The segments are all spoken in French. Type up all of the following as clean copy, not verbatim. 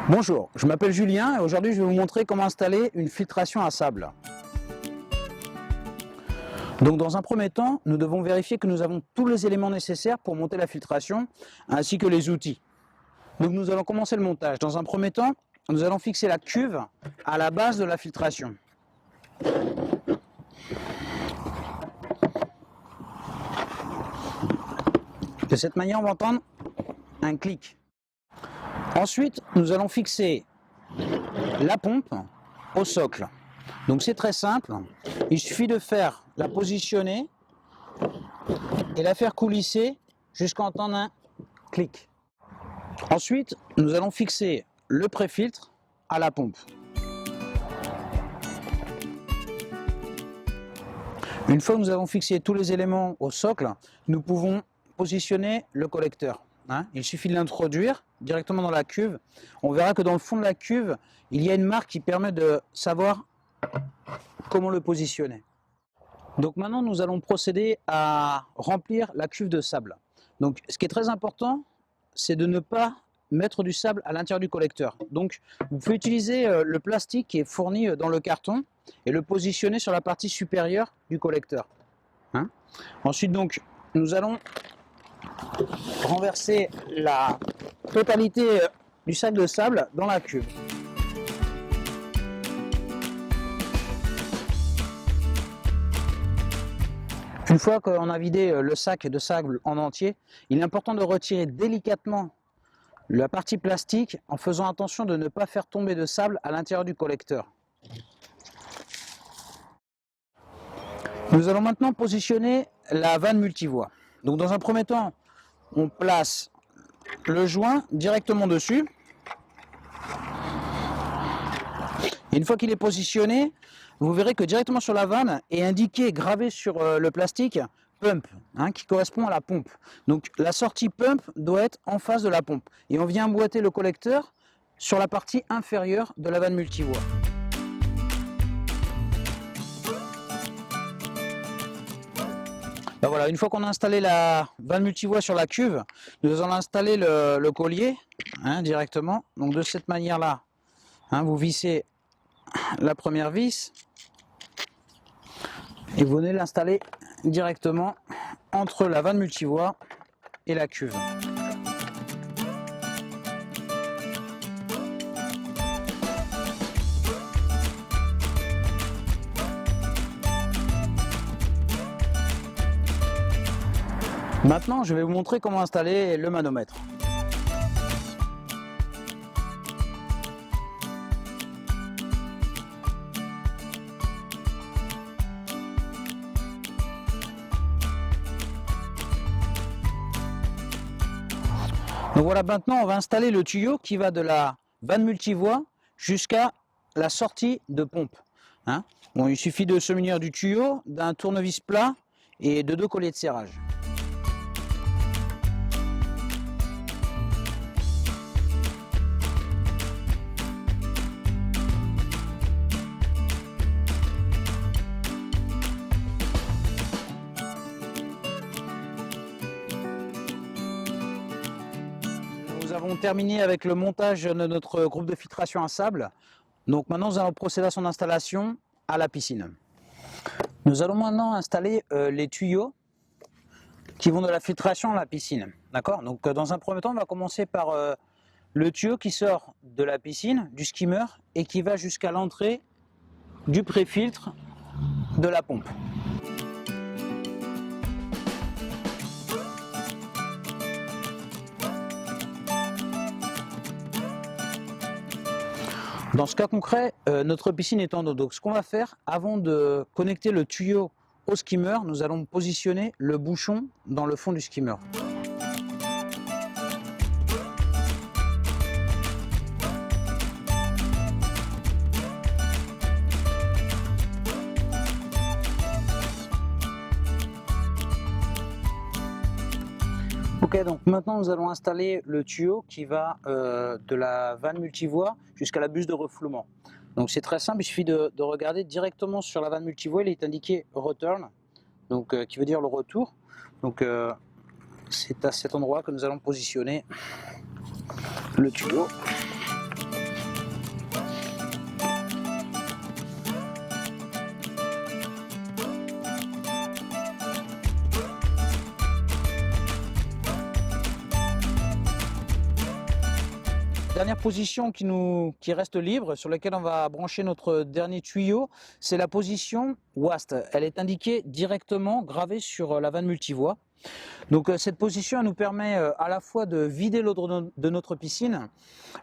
Bonjour, je m'appelle Julien et aujourd'hui je vais vous montrer comment installer une filtration à sable. Donc dans un premier temps, nous devons vérifier que nous avons tous les éléments nécessaires pour monter la filtration ainsi que les outils. Donc nous allons commencer le montage. Dans un premier temps, nous allons fixer la cuve à la base de la filtration. De cette manière, on va entendre un clic. Ensuite, nous allons fixer la pompe au socle. Donc c'est très simple, il suffit de faire la positionner et la faire coulisser jusqu'à entendre un clic. Ensuite, nous allons fixer le pré-filtre à la pompe. Une fois que nous avons fixé tous les éléments au socle, nous pouvons positionner le collecteur. Il suffit de l'introduire directement dans la cuve. On verra que dans le fond de la cuve, il y a une marque qui permet de savoir comment le positionner. Donc maintenant, nous allons procéder à remplir la cuve de sable. Donc ce qui est très important, c'est de ne pas mettre du sable à l'intérieur du collecteur. Donc vous pouvez utiliser le plastique qui est fourni dans le carton et le positionner sur la partie supérieure du collecteur. Ensuite, donc, nous allons renverser la totalité du sac de sable dans la cuve. Une fois qu'on a vidé le sac de sable en entier, il est important de retirer délicatement la partie plastique en faisant attention de ne pas faire tomber de sable à l'intérieur du collecteur. Nous allons maintenant positionner la vanne multivoie. Donc dans un premier temps, on place le joint directement dessus. Et une fois qu'il est positionné, vous verrez que directement sur la vanne est indiqué, gravé sur le plastique, pump, qui correspond à la pompe. Donc la sortie pump doit être en face de la pompe. Et on vient emboîter le collecteur sur la partie inférieure de la vanne multivoie. Ben voilà, une fois qu'on a installé la vanne multivoie sur la cuve, nous allons installer le collier directement. Donc de cette manière-là, vous vissez la première vis et vous venez l'installer directement entre la vanne multivoie et la cuve. Maintenant, je vais vous montrer comment installer le manomètre. Donc voilà, maintenant on va installer le tuyau qui va de la vanne multivoie jusqu'à la sortie de pompe. Bon, il suffit de se munir du tuyau, d'un tournevis plat et de 2 colliers de serrage. Nous avons terminé avec le montage de notre groupe de filtration à sable. Donc maintenant nous allons procéder à son installation à la piscine. Nous allons maintenant installer les tuyaux qui vont de la filtration à la piscine. D'accord ? Donc dans un premier temps, on va commencer par le tuyau qui sort de la piscine, du skimmer, et qui va jusqu'à l'entrée du pré-filtre de la pompe. Dans ce cas concret, notre piscine est en eau. Donc ce qu'on va faire, avant de connecter le tuyau au skimmer, nous allons positionner le bouchon dans le fond du skimmer. Ok, donc maintenant nous allons installer le tuyau qui va de la vanne multivoie jusqu'à la buse de refoulement. Donc c'est très simple, il suffit de regarder directement sur la vanne multivoie, il est indiqué Return, donc qui veut dire le retour. Donc c'est à cet endroit que nous allons positionner le tuyau. Dernière position qui reste libre, sur laquelle on va brancher notre dernier tuyau, c'est la position WAST. Elle est indiquée directement, gravée sur la vanne multivoie. Donc cette position elle nous permet à la fois de vider l'eau de notre piscine,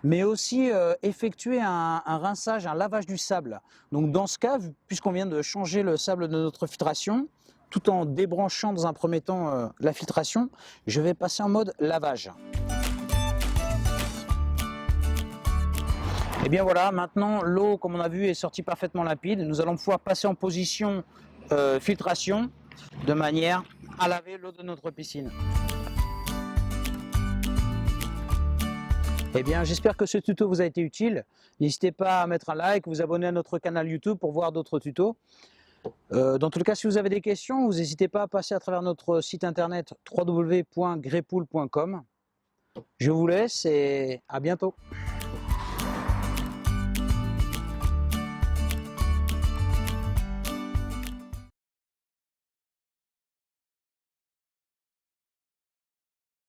mais aussi effectuer un rinçage, un lavage du sable. Donc dans ce cas, puisqu'on vient de changer le sable de notre filtration, tout en débranchant dans un premier temps la filtration, je vais passer en mode lavage. Et bien voilà, maintenant l'eau, comme on a vu, est sortie parfaitement limpide. Nous allons pouvoir passer en position filtration, de manière à laver l'eau de notre piscine. Eh bien, j'espère que ce tuto vous a été utile. N'hésitez pas à mettre un like, vous abonner à notre canal YouTube pour voir d'autres tutos. Dans tout le cas, si vous avez des questions, vous n'hésitez pas à passer à travers notre site internet www.greypool.com. Je vous laisse et à bientôt.